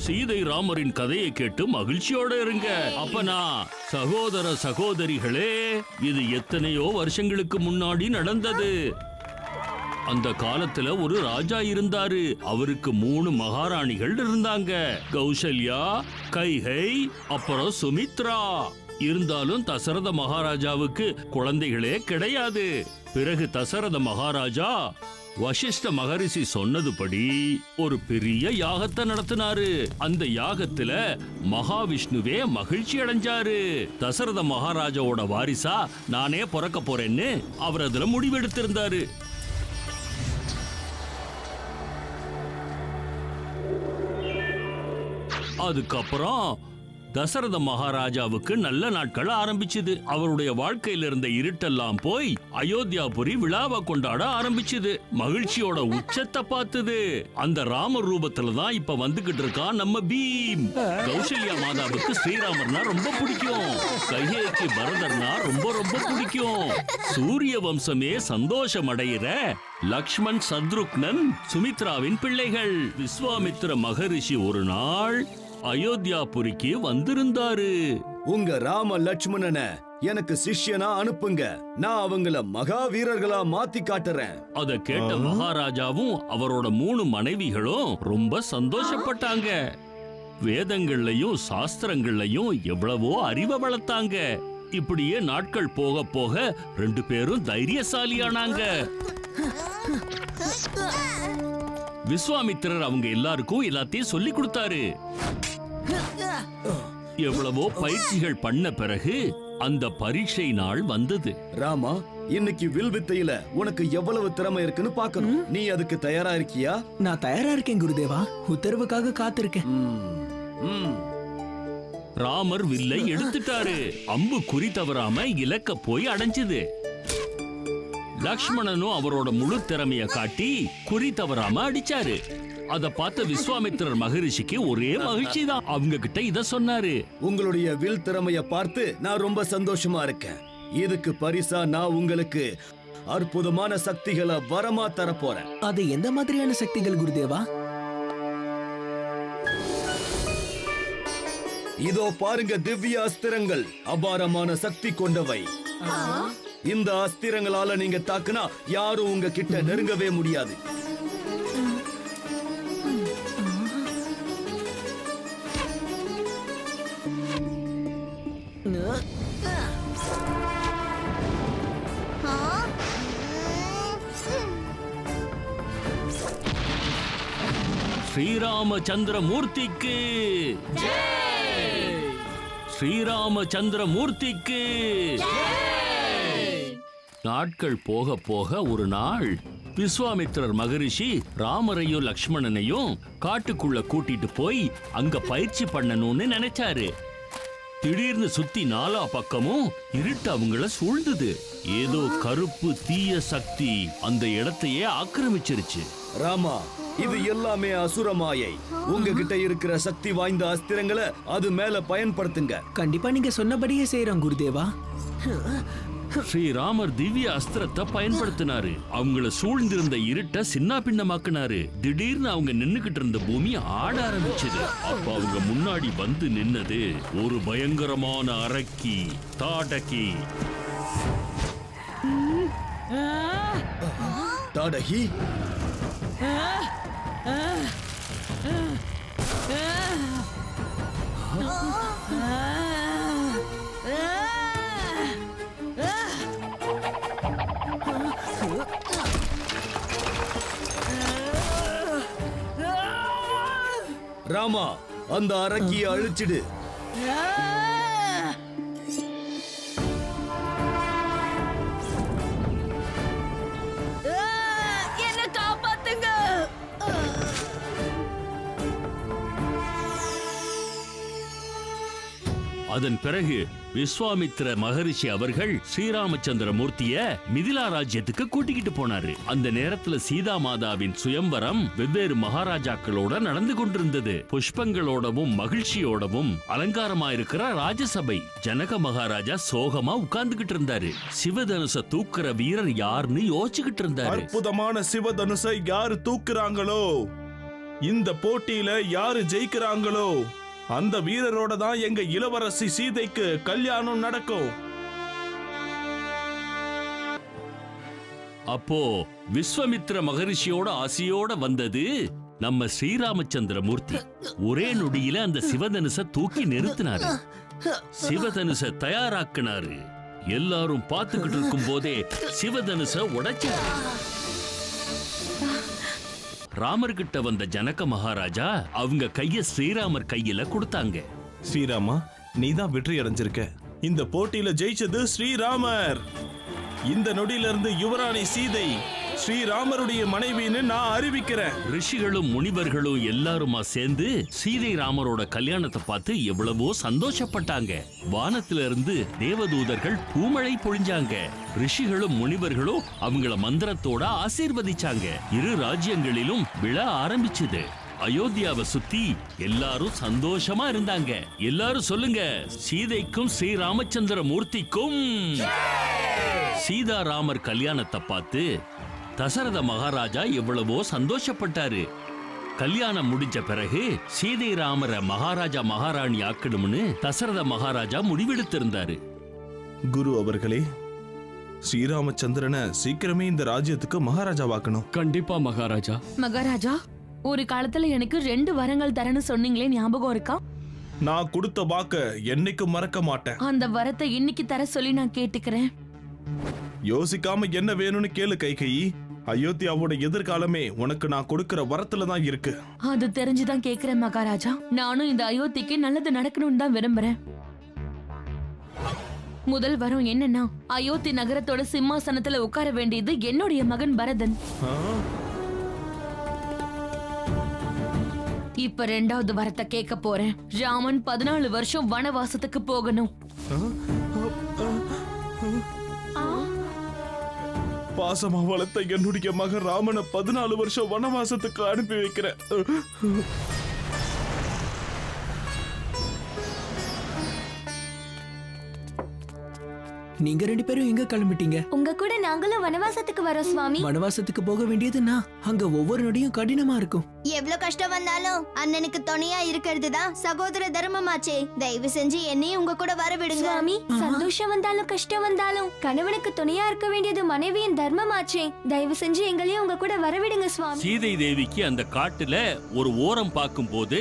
சீதை ராமரின் கதையை கேட்டு மகிழ்ச்சியோட இருங்க. அப்பனா சகோதர சகோதரிகளே, இது எத்தனையோ வருஷங்களுக்கு முன்னாடி நடந்தது. அந்த காலத்துல ஒரு ராஜா இருந்தாரு. அவருக்கு 3 மகாராணிகள் இருந்தாங்க. கௌசல்யா, கைகை, அப்புறம் சுமித்ரா. இருந்தாலும் தசரத மகாராஜாவுக்கு குழந்தைகளே கிடையாது. பிறகு தசரத மகாராஜா வசிஷ்ட மகரிஷி சொன்னதுபடி ஒரு பெரிய யாகத்தை நடத்தினாரு. அந்த யாகத்துல மகாவிஷ்ணுவே மகிழ்ச்சி அடைஞ்சாரு. தசரத மகாராஜாவோட வாரிசா நானே பிறக்க போறேன்னு அவர் அதுல முடிவெடுத்திருந்தாரு. அதுக்கப்புறம் தசரத மகாராஜாவுக்கு நல்ல நாட்கள் ஆரம்பிச்சது. அவருடைய வாழ்க்கையில இருந்த இருட்டெல்லாம் போய் அயோத்தியாபுரி விழாவை கொண்டாட ஆரம்பிச்சது. மகிழ்ச்சியோட உச்சத்தை பார்த்தது. அந்த ராமர் ரூபத்துல தான் இப்ப வந்துகிட்டு இருக்கான் நம்ம பீம். கௌசல்யா மாதாவுக்கு ஸ்ரீராமர்னா ரொம்ப பிடிக்கும். கைகேயிக்கு பரதர்னா ரொம்ப ரொம்ப பிடிக்கும். சூரிய வம்சமே சந்தோஷம் அடையிற லக்ஷ்மண், சத்ருக்னன், சுமித்ராவின் பிள்ளைகள். விஸ்வாமித்திர மகரிஷி ஒரு நாள் அயோத்தியாபுரிக்கு வந்திருந்தாரு. உங்க ராம லட்சுமணன எனக்கு சிஷ்யனா அனுப்புங்க. நான் அவங்கள மகா வீரர்களா மாத்தி காட்டுறேன். அத கேட்ட மகாராஜாவும் அவரோட 3 மனைவிகளும் ரொம்ப சந்தோஷப்பட்டாங்க. வேதங்கள்லயும் சாஸ்திரங்கள்லயும் எவ்வளவோ அறிவை வளர்த்தாங்க. இப்படியே நாட்கள் போக போக 2 பேரும் தைரியசாலியானாங்க. விஸ்வாமித்திரர் அவங்க எல்லாருக்கும் எல்லாத்தையும் சொல்லி கொடுத்தாரு. எவ்வளவோ பயிற்சிகள் பண்ண பிறகு அந்த பரீட்சை நாள் வந்தது. ராமா, இன்னைக்கு வில் வித்தையில உனக்கு எவ்வளவு திறமை இருக்குன்னு பார்க்கணும். நீ அதுக்கு தயாரா இருக்கியா? நான் தயாரா இருக்கேன் குருதேவா. உத்தரவுக்காக காத்திருக்கேன். ராமர் வில்லை எடுத்துட்டாரு. அம்பு குறி தவறாம இலக்க போய் அடைஞ்சது. லக்ஷ்மணனும் அவரோட முழு திறமைய காட்டி குறி தவறாம அடிச்சாரு. அத பார்த்த விஸ்வாமித்திரர் மகரிஷிக்கு ஒரே மகிழ்ச்சி தான். அவங்க கிட்ட இத சொன்னாரு. உங்களுடைய வில் திறமைய பார்த்து நான் ரொம்ப சந்தோஷமா இருக்கேன். இதுக்கு பரிசா நான் உங்களுக்கு அற்புதமான சக்திகளை வரமா தரப்போறேன். அது எந்த மாதிரியான சக்திகள் குருதேவா? இதோ பாருங்க, திவ்ய அஸ்திரங்கள், அபாரமான சக்தி கொண்டவை. இந்த அஸ்திரங்களால நீங்க தாக்குனா யாரும் உங்க கிட்ட நெருங்கவே முடியாது. ஸ்ரீராமச்சந்திர மூர்த்திக்கு, ஸ்ரீராமச்சந்திர மூர்த்திக்கு. நாட்கள் போக போக ஒரு நாள் விஸ்வாமித்திரர் மகரிஷி ராமரையும் லக்ஷ்மணனையும் காட்டுக்குள்ள கூட்டிட்டு போய் அங்க பயிற்சி பண்ணணும்னு நினைச்சாரு. திடீர்னு சுத்தி 4 பக்கமும் இருட்டு அவங்கள சூழ்ந்தது. ஏதோ கருப்பு தீய சக்தி அந்த இடத்தையே ஆக்கிரமிச்சிருச்சு. ராமா, இது எல்லாமே அசுரமாயை. உங்ககிட்ட இருக்கிற சக்தி வாய்ந்த அஸ்திரங்களை அது மேல பயன்படுத்துங்க. கண்டிப்பா நீங்க சொன்னபடியே செய்யறோம் குருதேவா. ஸ்ரீராமர் திவ்ய அஸ்திரத்தை பயன்படுத்தினாரு. அவங்கள சூழ்ந்திருந்த இருட்ட சின்ன பின்னமாக்குனாரு. திடீர்னு அவங்க நின்னுகிட்டு இருந்த பூமி ஆட ஆரம்பிச்சது. அப்ப அவங்க முன்னாடி வந்து நின்னது ஒரு பயங்கரமான அரக்கி, தாடகி. தாடகி? ராமா, அந்த அரக்கியை அழிச்சிடு. என்ன காப்பாத்துங்க. அதன் பிறகு விஸ்வாமித்திர மகரிஷி அவர்கள் ஸ்ரீராமச்சந்திர மூர்த்திய மிதிலா ராஜ்யத்துக்கு கூட்டிக்கிட்டு போனாரு. அந்த நேரத்துல சீதா மாதாவின் சுயம்பரம் வெவ்வேறு மகாராஜாக்களோட நடந்து கொண்டிருந்தது. புஷ்பங்களோடவும் மகிழ்ச்சியோடவும் அலங்காரமா இருக்கிற ராஜசபை. ஜனக மகாராஜா சோகமா உட்கார்ந்துகிட்டு இருந்தாரு. சிவதனுச தூக்குற வீரர் யாருன்னு யோசிச்சுக்கிட்டு இருந்தாரு. அற்புதமான சிவதனுசை யாரு தூக்குறாங்களோ இந்த போட்டியில யாரு ஜெயிக்கிறாங்களோ அந்த வீரரோட தான் எங்க இளவரசி சீதைக்கு கல்யாணம் நடக்கும். அப்போ விஸ்வாமித்திர மகரிஷியோட ஆசையோட வந்தது நம்ம ஸ்ரீராமச்சந்திரமூர்த்தி. ஒரே நொடியில அந்த சிவதனுச தூக்கி நிறுத்தினாரு, சிவதனுச தயாராக்குனாரு. எல்லாரும் பார்த்துக்கிட்டு இருக்கும் போதே சிவதனுச உடைச்சாரு. ராமர்கிட்ட வந்த ஜனக மகாராஜா அவங்க கைய ஸ்ரீராமர் கையில கொடுத்தாங்க. ஸ்ரீராமா, நீதான் வெற்றி அடைஞ்சிருக்க. இந்த போட்டியில ஜெயிச்சது ஸ்ரீராமர். இந்த நொடியில இருந்து யுவராணி சீதை ஸ்ரீராமருடைய மனைவின்னு நான் அறிவிக்கிறேன். ரிஷிகளும் முனிவர்களும் எல்லாருமா சேர்ந்து சீதை ராமரோட கல்யாணத்தை பார்த்து எவ்வளவோ சந்தோஷப்பட்டாங்க. வானத்துல இருந்து தேவதூதர்கள் பூமழை பொழிஞ்சாங்க. ரிஷிகளும் முனிவர்களும் அவங்கள மந்திரத்தோட ஆசீர்வதிச்சாங்க. இரு ராஜ்யங்களிலும் விழா ஆரம்பிச்சது. அயோத்தியாவை சுத்தி எல்லாரும் சந்தோஷமா இருந்தாங்க. எல்லாரும் சொல்லுங்க, சீதைக்கும் ஸ்ரீ ராமச்சந்திர மூர்த்திக்கும். சீதாராமர் கல்யாணத்தை பார்த்து தசரத மகாராஜா எவ்வளவோ சந்தோஷப்பட்டாரு. கல்யாணம் முடிஞ்ச பிறகு சீதை ராமரை மகாராஜா மகாராணி ஆக்கணும்னு தசரத மகாராஜா முடிவெடுத்திருந்தாரு. குரு அவர்களே, ஸ்ரீராமச்சந்திரனை சீக்கிரமே இந்த ராஜ்யத்துக்கு மகாராஜாவாக்கணும். கண்டிப்பா மகாராஜா. மகாராஜா, ஒரு காலத்துல எனக்கு 2 வரங்கள் தரேன்னு சொன்னீங்களே, ஞாபகம் இருக்கா? நான் கொடுத்த வாக்க என்னைக்கு மறக்க மாட்டேன். அந்த வரத்தை இன்னைக்கு தர சொல்லி நான் கேட்டுக்கிறேன். யோசிக்காம என்ன வேணும்னு கேளு கைகேயி. அயோத்தியாவோட எதிர்காலமே உனக்கு நான் கொடுக்கிற வரத்துல தான் இருக்கு. அது தெரிஞ்சுதான் கேக்குறேன் மகாராஜா. நானும் இந்த அயோத்திக்கு நல்லது நடக்கணும்னு தான் விரும்புறேன். முதல் வரம் என்னன்னா, அயோத்தி நகரத்தோட சிம்மாசனத்துல உட்கார வேண்டியது என்னுடைய மகன் பரதன். இப்ப 2வது வரத்தை கேட்க போறேன். ராமன் 14 வருஷம் வனவாசத்துக்கு போகணும். பாசமா வளர்த்த என்னுடைய மகன் ராமனை 14 வருஷம் வனவாசத்துக்கு அனுப்பி வைக்கிறேன். நீங்க 2 பேரும் எங்க கிளம்பிட்டீங்க? உங்க கூட நாங்களும் வனவாசத்துக்கு வரோம் சுவாமி. வனவாசத்துக்கு போக வேண்டியதுன்னா அங்க ஒவ்வொரு நொடியும் கடினமா இருக்கும். எவ்வளவு கஷ்டம் வந்தாலும் அண்ணனுக்கு துணையா இருக்கிறது தான் சகோதர தர்மமாச்சே. தயவு செஞ்சு என்னையும் உங்க கூட வர விடுங்க சுவாமி. சந்தோஷம் வந்தாலும் கஷ்டம் வந்தாலும் கணவனுக்கு துணையா இருக்க வேண்டியது மனைவியின் தர்மமாச்சே. தயவு செஞ்சு எங்களையும் உங்க கூட வர விடுங்க சுவாமி. சீதை தேவிக்கு அந்த காட்டுல ஒரு ஓரம் பார்க்கும் போது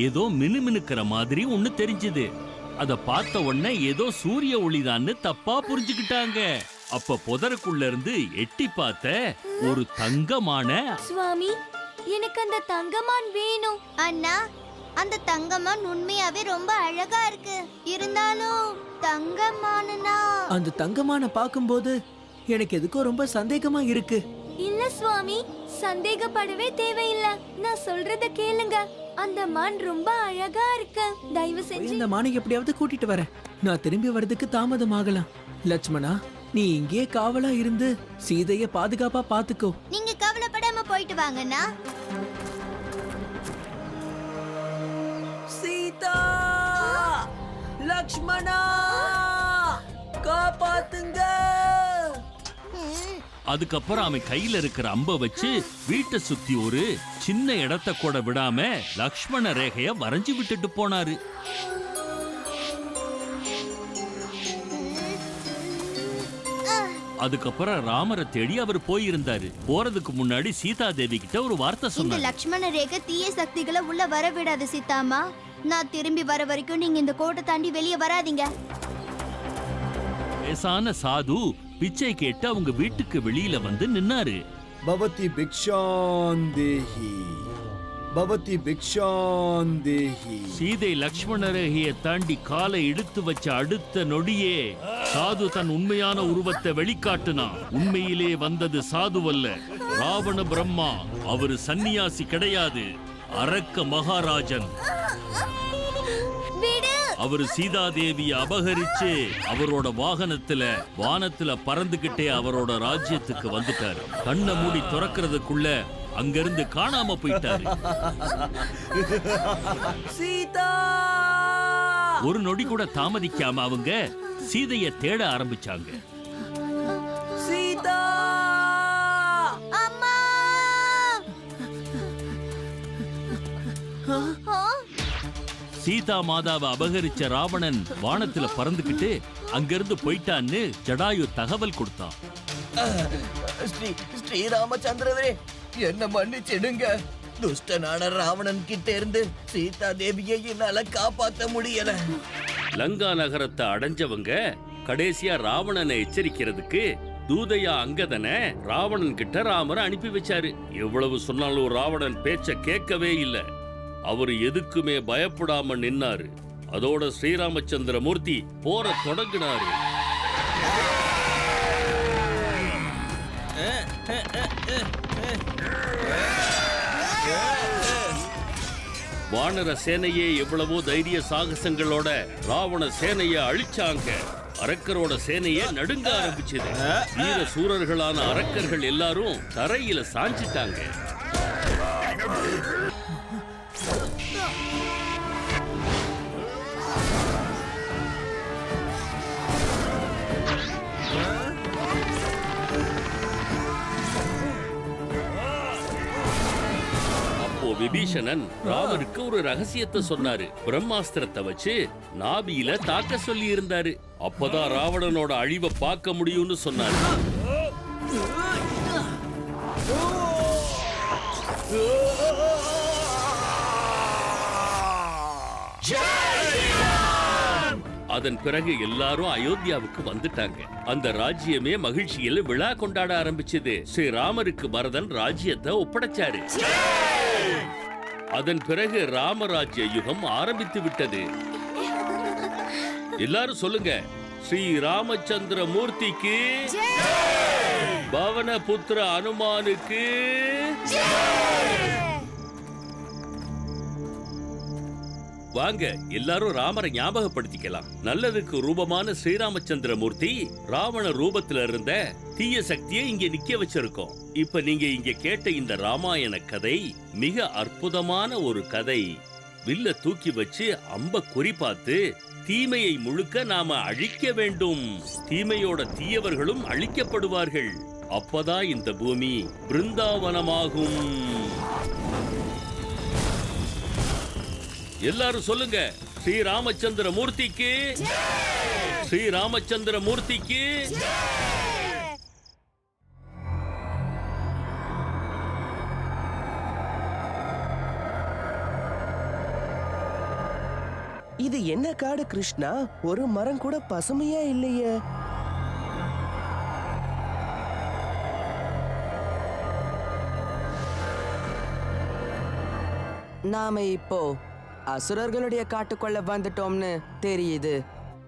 ஏதோ மினுமினுக்கிற மாதிரி ஒண்ணு தெரிஞ்சது. அத பார்த்த உடனே ஏதோ சூரிய ஒளிதான்னு தப்பா புரிஞ்சுக்கிட்டாங்க. அப்ப புதருக்குள்ள இருந்து எட்டி பார்த்த ஒரு தங்கமான. சுவாமி, எனக்கு அந்த தங்கமான் வேணும். அண்ணா, அந்த தங்கமான் உண்மையாவே ரொம்ப அழகா இருக்கு. இருந்தாலும் தங்கமானா அந்த தங்கமான பார்க்கும்போது எனக்கு எதுக்கோ ரொம்ப சந்தேகமா இருக்கு. இல்ல சுவாமி, சந்தேகப்படவே தேவையில்லை. நான் சொல்றத கேளுங்க. அந்த மான் ரொம்ப அழகா இருக்கு. தயவு செஞ்சு இந்த மானை எப்படியாவது கூட்டிட்டு வரேன். நான் திரும்பி வரதுக்கு தாமதம் ஆகலாம். லட்சுமணா, நீ இங்கே காவலா இருந்து சீதைய பாதுகாப்பா பாத்துக்கோ. நீங்க கவலைப்படாம போயிட்டு வாங்கண்ணா. சீதா, லட்சுமணா, காப்பாத்துங்க. அதுக்கப்புறம் அவன் கையில இருக்கிற அம்ப வச்சு வீட்டை சுத்தி ஒரு சின்ன இடத்தை கூட விடாம லக்ஷ்மண ரேகைய வரைஞ்சு விட்டுட்டு போனாரு. அதுக்கப்புறம் ராமரை தேடி அவர் போயிருந்தாரு. போறதுக்கு முன்னாடி சீதா தேவி கிட்ட ஒரு வார்த்தை இந்த சொன்னார். லக்ஷ்மண ரேகை தீய சக்திகளை உள்ள வர விடாது சீதாமா. நான் திரும்பி வர வரைக்கும் நீங்க இந்த கோட்டை தாண்டி வெளியே வராதீங்க. பேசான சாது பிச்சை கேட்டு அவங்க வீட்டுக்கு வெளியில வந்து நின்னாரு. பவதி பிக்ஷாந்தேஹி, பவதி பிக்ஷாந்தேஹி. சீதை லக்ஷ்மண ரேகையை தாண்டி காலை இழுத்து வச்ச அடுத்த நொடியே சாது தன் உண்மையான உருவத்தை வெளிக்காட்டுனான். உண்மையிலே வந்தது சாதுவல்ல, ராவண பிரம்மா. அவரு சன்னியாசி கிடையாது, அரக்க மகாராஜன். அவரு சீதாதேவிய அபகரிச்சு அவரோட வானத்துல பறந்துகிட்டே அவரோட ராஜ்யத்துக்கு வந்துட்டாரு. கண்ணை மூடி துறக்கிறதுக்குள்ள அங்கிருந்து காணாம போயிட்டாரு. சீதா, ஒரு நொடி கூட தாமதிக்காம அவங்க சீதைய தேட ஆரம்பிச்சாங்க. சீதா, அம்மா, சீதா மாதாவை அபகரிச்ச ராவணன் வானத்துல பறந்துகிட்டு அங்கிருந்து போயிட்டான்னு ஜடாயு தகவல் கொடுத்தான். ஸ்ரீராமச்சந்திரரே, என்ன மன்னிச்சிடுங்க. துஷ்டனான ராவணன் கிட்ட இருந்து சீதா தேவியை என்னால காப்பாத்த முடியல. லங்கா நகரத்தை அடைஞ்சவங்க கடைசியா ராவணனை எச்சரிக்கிறதுக்கு தூதையா அங்கதனை ராவணன் கிட்ட ராமர் அனுப்பி வச்சாரு. எவ்வளவு சொன்னாலும் ராவணன் பேச்ச கேட்கவே இல்ல. அவரு எதுக்குமே பயப்படாம நின்னாரு. அதோட ஸ்ரீராமச்சந்திர மூர்த்தி போற தொடங்கினாரு. வானர சேனையே எவ்வளவோ தைரிய சாகசங்களோட ராவண சேனைய அழிச்சாங்க. அரக்கரோட சேனையே நடுங்க ஆரம்பிச்சது. வீர சூரர்களான அரக்கர்கள் எல்லாரும் தரையில சாஞ்சிட்டாங்க. விபீஷணன் ராமருக்கு ஒரு ரகசியத்தை சொன்னாரு. பிரம்மாஸ்திரத்தை வச்சு நாபியில தாக்க சொல்லி இருந்தாரு. அப்பதான் ராவணனோட அழிவை பார்க்க முடியும்னு சொன்னாரு. அதன் பிறகு எல்லாரும் அயோத்தியாவுக்கு வந்துட்டாங்க. அந்த ராஜ்யமே மகிழ்ச்சியில விழா கொண்டாட ஆரம்பிச்சது. ஸ்ரீராமருக்கு பரதன் ராஜ்யத்தை ஒப்படைச்சாரு. அதன் பிறகு ராமராஜ்ய யுகம் ஆரம்பித்து விட்டது. எல்லாரும் சொல்லுங்க, ஸ்ரீ ராமச்சந்திர மூர்த்திக்கு, பவன புத்திர அனுமானுக்கு. வாங்க எல்லாரும் ராமரை ஞாபகப்படுத்திக்கலாம். நல்லதுக்கு ரூபமான ஸ்ரீராமச்சந்திர மூர்த்தி ராவண ரூபத்துல இருந்த தீய சக்தியை இங்க நிக்க வச்சிருக்கோம். இப்ப நீங்க இங்க கேட்ட இந்த ராமாயண கதை மிக அற்புதமான ஒரு கதை. வில்ல தூக்கி வச்சு அம்ப குறிபார்த்து தீமையை முழுக்க நாம அழிக்க வேண்டும். தீமையோட தீயவர்களும் அழிக்கப்படுவார்கள். அப்பதான் இந்த பூமி பிருந்தாவனமாகும். எல்லாரும் சொல்லுங்க, ஸ்ரீ ராமச்சந்திர மூர்த்திக்கு, ஸ்ரீ ராமச்சந்திர மூர்த்திக்கு. இது என்ன காடு கிருஷ்ணா? ஒரு மரம் கூட பசுமையா இல்லையே. நாம இப்போ அசுரர்களுடைய காட்டுக்குள்ள வந்துட்டோம்னு தெரியுது.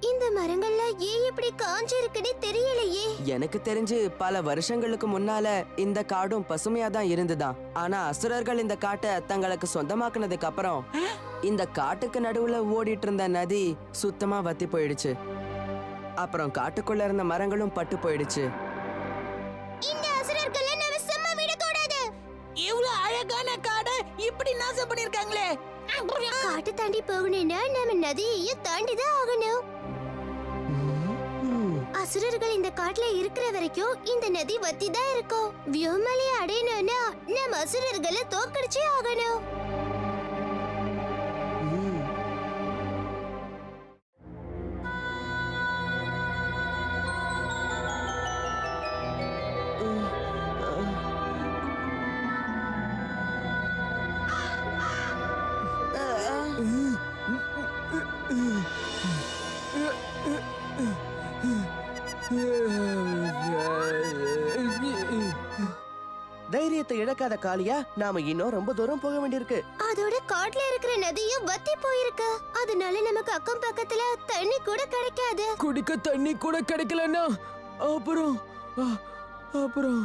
இந்த மரங்கள்ல ஏன் இப்படி காஞ்சி இருக்குன்னு தெரியலையே. எனக்கு தெரிஞ்சு பல வருஷங்களுக்கு முன்னால இந்த காடும் பசுமையா தான் இருந்துதான். ஆனா அசுரர்கள் இந்த காட்டை தங்களுக்கு சொந்தமாக்குனதுக்கு அப்புறம் இந்த காட்டுக்கு நடுவுல ஓடிட்டு இருந்த நதி சுத்தமா வத்தி போயிடுச்சு. அப்புறம் காட்டுக்குள்ள இருந்த மரங்களும் பட்டு போயிடுச்சு. இந்த அசுரர்களை நாம சும்மா விடக்கூடாது. இவ்வளவு அழகான காடை இப்படி நாசம் பண்ணிருக்காங்களே. காட்டு தாண்டி போகணும்னா நாம நதியையும் தாண்டி தான் ஆகணும். அசுரர்கள் இந்த காட்டுல இருக்கிற வரைக்கும் இந்த நதி வத்தி தான் இருக்கும். வியோமலையை அடையணும்னா நம்ம அசுரர்களை தோக்கடிச்சே ஆகணும். தைரியத்தை இழக்காத காளியா, நாம இன்னும் ரொம்ப தூரம் போக வேண்டியிருக்கு. அதோட காட்டுல இருக்கிற நதியும் வத்தி போயிருக்கு. அதனால நமக்கு அக்கம் பக்கத்துல தண்ணி கூட கிடைக்காது. குடிக்க தண்ணி கூட கிடைக்கலன்னா அப்புறம் அப்புறம்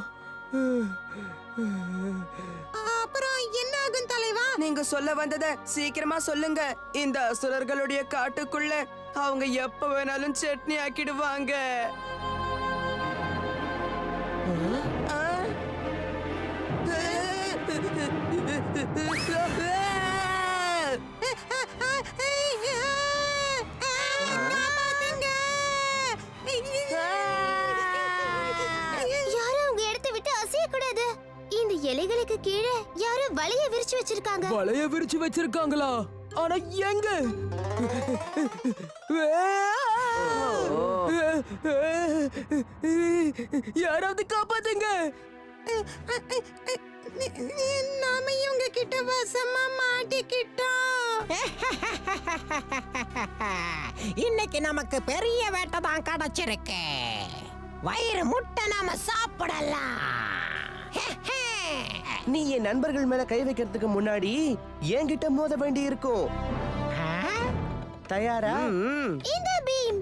அப்புறம் என்ன ஆகும் தலைவா? நீங்க சொல்ல வந்தத சீக்கிரமா சொல்லுங்க. இந்த அசுரர்களுடைய காட்டுக்குள்ள அவங்க எப்ப வேணாலும் சட்னி ஆக்கிடுவாங்க. யாரும் உங்க இடத்தை விட்டு அசைய கூடாது. இந்த இலைகளுக்கு கீழே யாரும் வலைய விரிச்சு வச்சிருக்காங்க. வலைய விரிச்சு வச்சிருக்காங்களா? ஆனா எங்க? யாராவது காப்பாத்துங்க. நாம இவங்க கிட்ட வசமா மாட்டிக்கிட்டோம். இன்னைக்கு நமக்கு பெரிய வேட்டை தான் கிடைச்சிருக்கு. வயிறு முட்டை நாம சாப்பிடலாம். நீ என் நண்பர்கள் மேல கை வைக்கிறதுக்கு முன்னாடி என்கிட்ட மோத வேண்டி இருக்கும். தயாரா? இந்த பீம்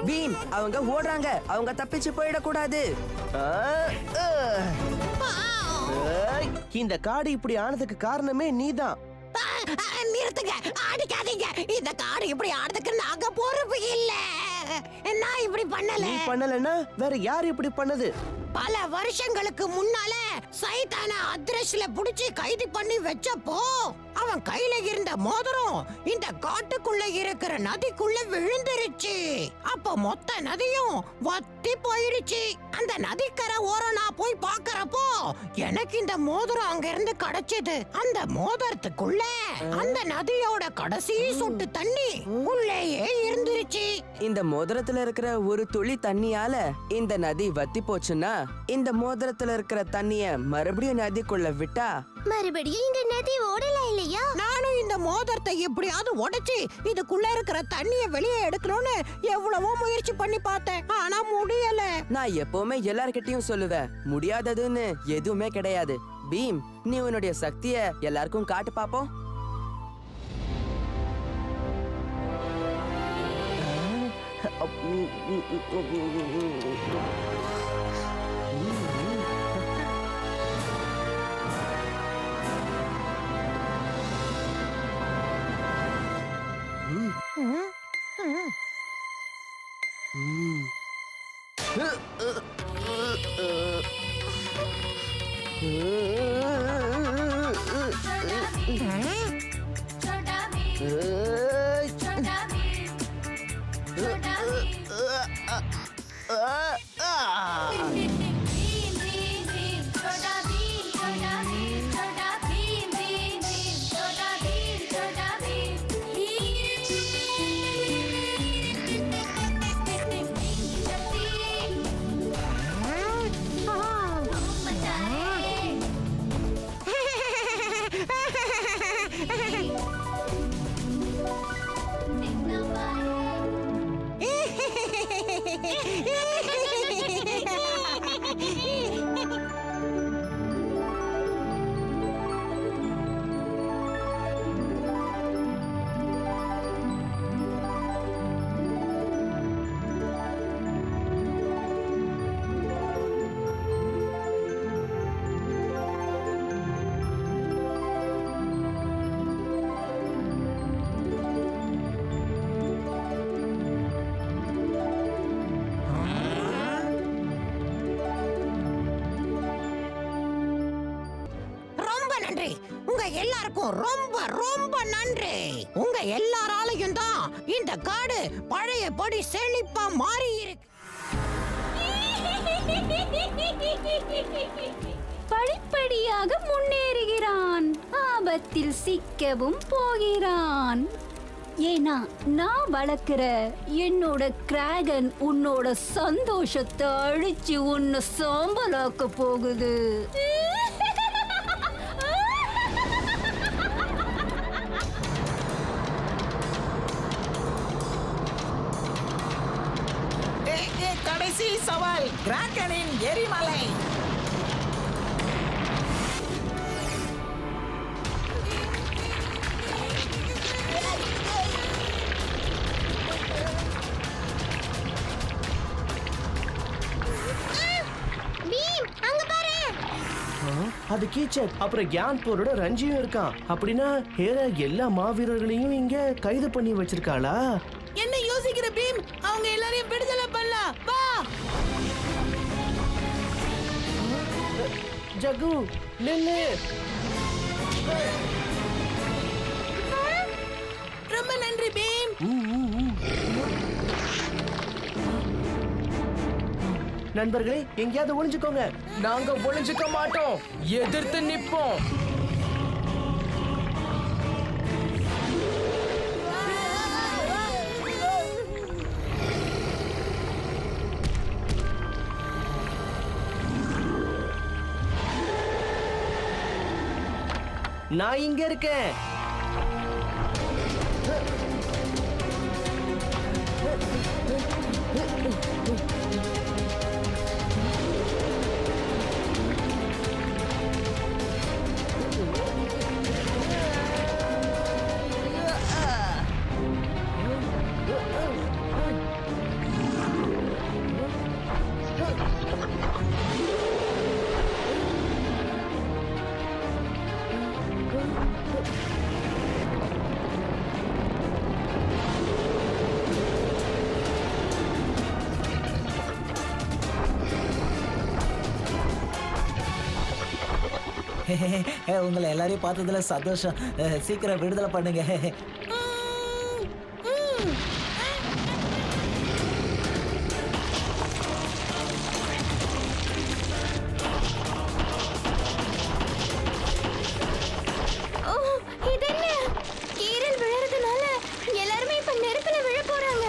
பீம், அவங்க ஓடுறாங்க. அவங்க தப்பிச்சு போயிடக்கூடாது. இந்த காடு இப்படி ஆனதுக்கு காரணமே நீதான். நிறுத்துங்க, அடிக்காதீங்க. இந்த காடு இப்படி ஆடுறதுக்கு நாங்க பொறுப்பு இல்ல. நான் இப்படி பண்ணல. நீ பண்ணலன்னா வேற யார் இப்படி பண்ணது? பல வருஷங்களுக்கு முன்னால சைத்தான அத்ரஸ்ல புடிச்சு கைது பண்ணி வச்சப்போ அவன் கையில இருந்த மோதிரம் இந்த காட்டுக்குள்ள இருக்கிற நதிக்குள்ள விழுந்துருச்சு. அப்ப மொத்த நதியும் வத்தி போயிடுச்சு. அந்த நதிக்கரை ஓரம் நான் போய் பாக்குறப்போ எனக்கு இந்த மோதிரம் அங்க இருந்து கிடைச்சது. அந்த மோதிரத்துக்குள்ள அந்த நதியோட கடைசி சொட்டு தண்ணி உள்ளேயே இருந்துருச்சு. இந்த மோதிரத்துல இருக்கிற ஒரு துளி தண்ணியால இந்த நதி வத்தி போச்சுன்னா இந்த மோதிரத்துல இருக்கிற தண்ணிய மறுபடியும் நதிக்குள்ள விட்டா மறுபடியும் இந்த நதி ஓடல இல்லையா? நானும் இந்த மோதிரத்தை எப்படியாவது உடைச்சு இதுக்குள்ள இருக்கிற தண்ணிய வெளியே எடுக்கணும்னு எவ்வளவோ முயற்சி பண்ணி பார்த்தேன். ஆனா முடியல. நான் எப்பவுமே எல்லார்கிட்டயும் சொல்லுவேன், முடியாததுன்னு எதுவுமே கிடையாது. பீம், நீ உன்னுடைய சக்திய எல்லாருக்கும் காட்டு பாப்போம். உங்க எல்லாருக்கும் ரொம்ப ரொம்ப நன்றி. உங்க எல்லாராலையும் தான் இந்த காடு பழையபடி செழிப்பா மாறி இருக்கு. படிப்படியாக முன்னேறுகிறான். ஆபத்தில் சிக்கவும் போகிறான். ஏன்னா நான் வளர்க்கிற என்னோட கிராகன் உன்னோட சந்தோஷத்தை அழிச்சு உன்னை சாம்பலாக்க போகுது. கடைசி சவால், கிராகனின் எரிமலை. அது கீச்சக். அப்புறம் கியான்பூரோட ரஞ்சியும் இருக்கான். அப்படின்னா ஹேரா எல்லா மாவீரர்களையும் இங்க கைது பண்ணி வச்சிருக்காளா? என்ன யோசிக்கிற பீம்? அவங்க எல்லாரையும் விடுதலை பண்ணலாம். வா ஜகு நில்லு. ரொம்ப நன்றி பீம். நண்பர்களே, எங்கேயாவது ஒளிஞ்சுக்கோங்க. நாங்க ஒளிஞ்சுக்க மாட்டோம், எதிர்த்து நிப்போம். நான் இங்க இருக்கேன். உங்களை எல்லாரையும் பார்த்ததுல சந்தோஷம். சீக்கிரம் விடுதலை பண்ணுங்க. இது என்ன? கீரல் விழறதுனால எல்லாருமே இப்ப நெருப்புல விழ போறாங்க.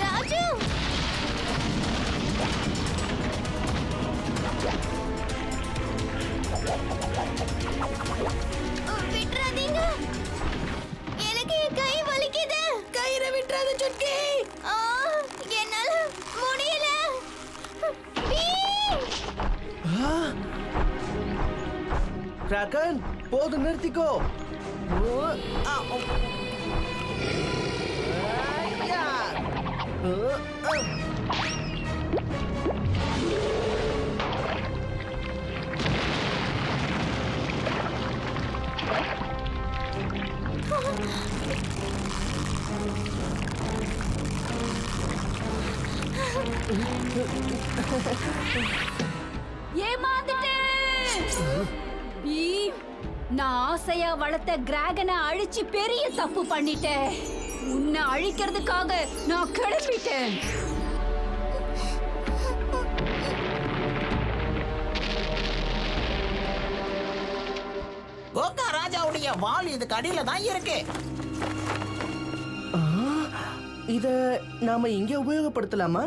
ராஜு, விட்டுறாதீங்க. எனக்கு என் கை வலிக்குது. கயிறை விட்டுறாத சுட்கி. என்னால முடியல. கிராக்கன், போதும், நிறுத்திக்கோ. நான் ஆசையா வளர்த்த டிராகனை அழிச்சு பெரிய தப்பு பண்ணிட்டேன். உன்னை அழிக்கிறதுக்காக நான் கிளம்பிட்டேன். கோகா ராஜாவுடைய வாள் இதுக்கு அடியில தான் இருக்கு. இத நாம இங்க உபயோகப்படுத்தலாமா?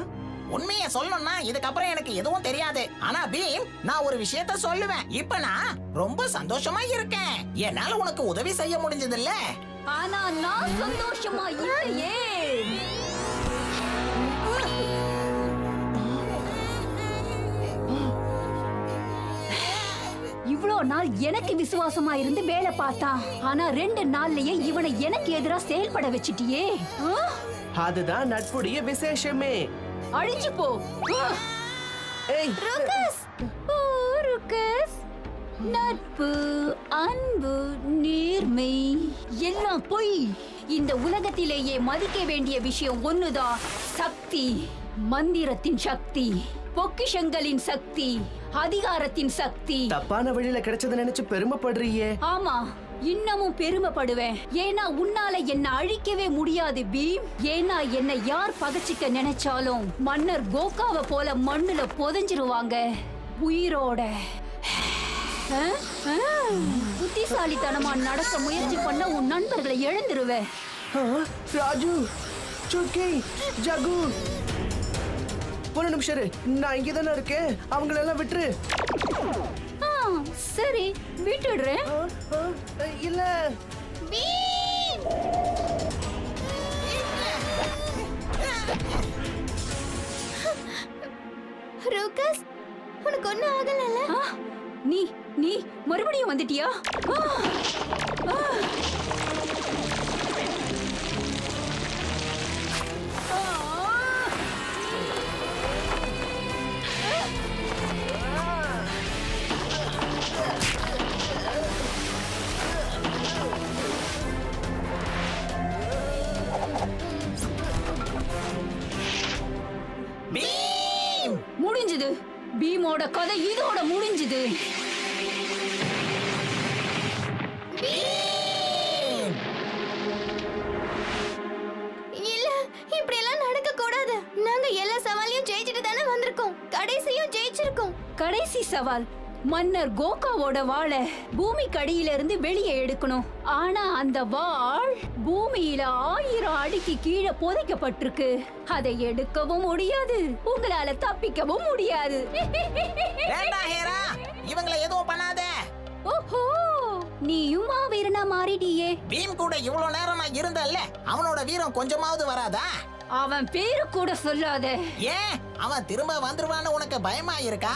உண்மையை சொல்லணும்னா இதுக்கப்புறம் எனக்கு எதுவும் தெரியாது. ஆனா பீம், நான் ஒரு விஷயத்த சொல்லுவேன். இப்ப நான் ரொம்ப சந்தோஷமா இருக்கேன். என்னால உனக்கு உதவி செய்ய முடிஞ்சது இல்ல. ஆனா நான் சந்தோஷமா இல்லையே. இவ்வளோ நாள் எனக்கு விசுவாசமா இருந்து வேலை பார்த்தான். ஆனா 2 நாள்லயே இவனை எனக்கு எதிரா செயல்பட வச்சிட்டியே. அதுதான் நட்புடைய விசேஷமே. அழிஞ்சு போ. ஏய் ருக்கஸ், ருக்கஸ், நட்பு, அன்பு, நேர்மை எல்லாம் பொய். இந்த உலகத்திலேயே மதிக்க வேண்டிய விஷயம் ஒண்ணுதான், சக்தி. மந்திரத்தின் சக்தி, பொக்கிஷங்களின் சக்தி, அதிகாரத்தின் சக்தி. தப்பான வழியில கிடைச்சத நினைச்சு பெருமைப்படுறியே. ஆமா, இன்னமும் பெருமைப்படுவேன். ஏன்னா உன்னால என்ன அழிக்கவே முடியாது பீம். ஏன்னா என்ன யார் பகச்சிக்க நினைச்சாலும் மன்னர் கோகாவை போல மண்ணுல புதைஞ்சிருவாங்க உயிரோட. புத்திசாலித்தனமா நடக்க முயற்சி பண்ண உன் நண்பர்களை இழந்துருவேன். ராஜு, சுட்கி, ஜகு, ஒரு நிமிஷம் இரு. நான் இங்கே தானே இருக்கேன். அவங்களெல்லாம் விட்டுரு. சரி, விட்டுடுறேன். இல்ல ருக்கஸ், உனக்கு ஒண்ணும் ஆகலல்ல? நீ மறுபடியும் வந்துட்டியா? முடிஞ்சது. பீமோட கதை இதோட முடிஞ்சது. இல்ல, இப்படி எல்லாம் நடக்க கூடாது. நாங்க எல்லா சவாலையும் ஜெயிச்சிட்டு தானே வந்திருக்கோம். கடைசியும் ஜெயிச்சிருக்கோம். கடைசி சவால் மன்னர் கோகாவோட வாளை பூமிக்கு அடியில இருந்து வெளியே எடுக்கணும். ஆனா அந்த வாள் பூமியில 1000 அடிக்கு கீழே புதைக்கப்பட்டிருக்கு. அதை எடுக்கவும் முடியாது, உங்களால தப்பிக்கவும் முடியாது. இவங்களை எதுவும் பண்ணாத. ஓஹோ, நீயும் வீரனா மாறிட்டியே. பீம் கூட இவ்வளவு நேரம் நான் இருந்தல்ல, அவனோட வீரம் கொஞ்சமாவது வராதா? அவன் பேரு கூட சொல்லாத. ஏன் அவன் திரும்ப வந்துருவான்னு உனக்கு பயமா இருக்கா?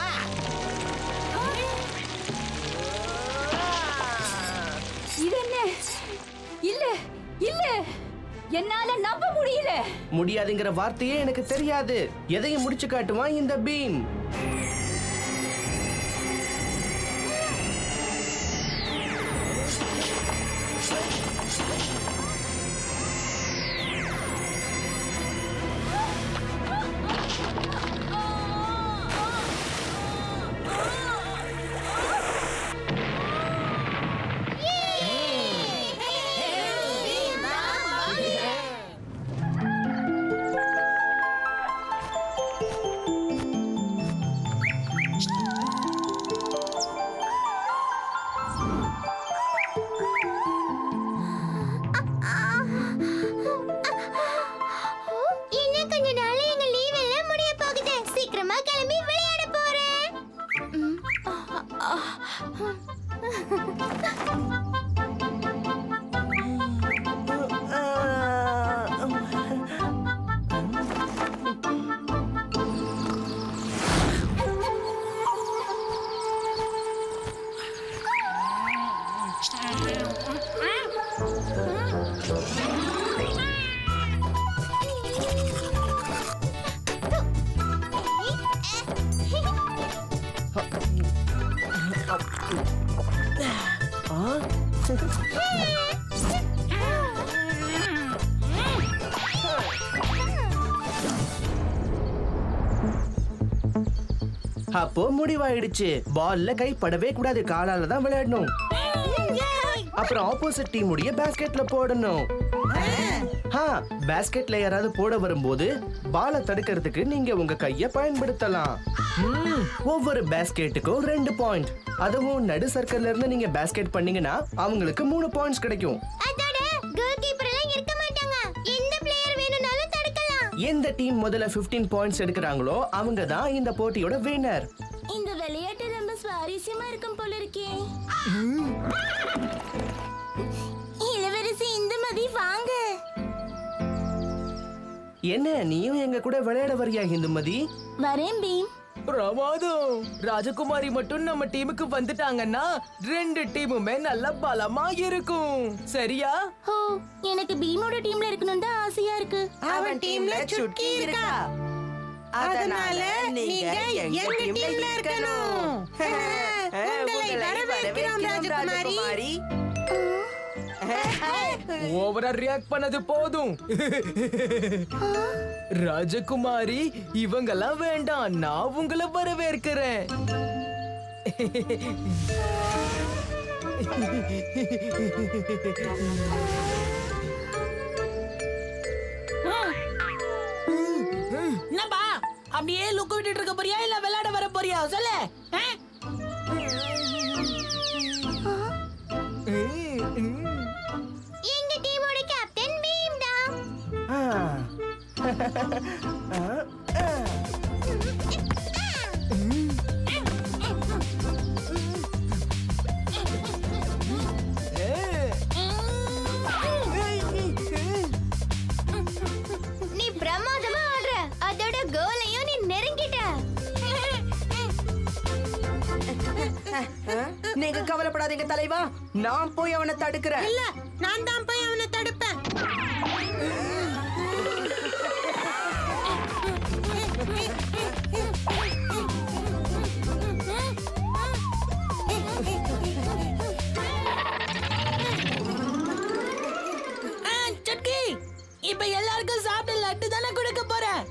இது என்ன? இல்ல இல்ல, என்னால நம்ப முடியல. முடியாதுங்கிற வார்த்தையே எனக்கு தெரியாது. எதையும் முடிச்சு காட்டுவான் இந்த பீம். இன்னும் கொஞ்ச நாள்ல எங்க லீவ் எல்லாம் முடிய போகுது. சீக்கிரமா கிளம்பி விளையாட போறேன். அப்போ முடிவாயிடுச்சு. பால்ல கை படவே கூடாது, காலால தான் விளையாடணும். அப்புறம் ஆப்போசிட் டீம் உடைய பாஸ்கெட்ல போடணும். பாஸ்கெட்ல யாராவது போட வரும்போது பாலை தடுக்கிறதுக்கு நீங்க உங்க கைய பயன்படுத்தலாம். ஒவ்வொரு பாஸ்கெட்டுக்கும் 2 பாயிண்ட். அதுவும் நடு சர்க்கிள்ல இருந்து நீங்க பாஸ்கெட் பண்ணீங்கன்னா அவங்களுக்கு 3 பாயிண்ட்ஸ் கிடைக்கும். எந்த டீம் முதல்ல 15 பாயிண்ட்ஸ் எடுக்கிறாங்களோ அவங்க தான் இந்த போட்டியோட வின்னர். இந்த விளையாட்டு ரொம்ப சுவாரஸ்யமா இருக்கும் போல இருக்கே. இளவரசி இந்துமதி வாங்க. என்ன, நீயும் எங்க கூட விளையாட வரியா இந்துமதி? வரேன் பீம். பிரமாதம். ராஜகுமாரி மட்டும் நம்ம டீமுக்கு வந்துட்டாங்கன்னா 2 டீமுமே நல்ல பலமா இருக்கும். சரியா? ஓ, எனக்கு பீமோட டீம்ல இருக்கணும் தான் ஆசையா இருக்கு. அவன் டீம்ல சுட்கி இருக்கா, அதனால நீங்க எங்க டீம்ல இருக்கணும். உங்களை வரவேற்கிறோம் ராஜகுமாரி. ஓவரா ரியாக்ட் பண்ணது போதும். ராஜகுமாரி, இவங்கெல்லாம் வேண்டாம், நான் உங்களை வரவேற்கிறேன். என்னப்பா, அப்படியே லுக்கு விட்டுட்டு இருக்க போறியா இல்ல விளையாட வர போறியா? சொல்லு. எங்க டீமோட கேப்டன் பீம் தான். நீ பிரமாதமா ஆடுற. அதோட கோலையும் நீ நெருங்கிட்ட. நீங்க கவலைப்படாதீங்க தலைவா, நான் போய் அவனை தடுக்கிறேன். இல்ல, நான் தான் போய் அவனை தடுப்பேன். சுட்கி, இப்ப எல்லாருக்கும் சாப்பிட்டு லட்டு தானே கொடுக்க போறேன்.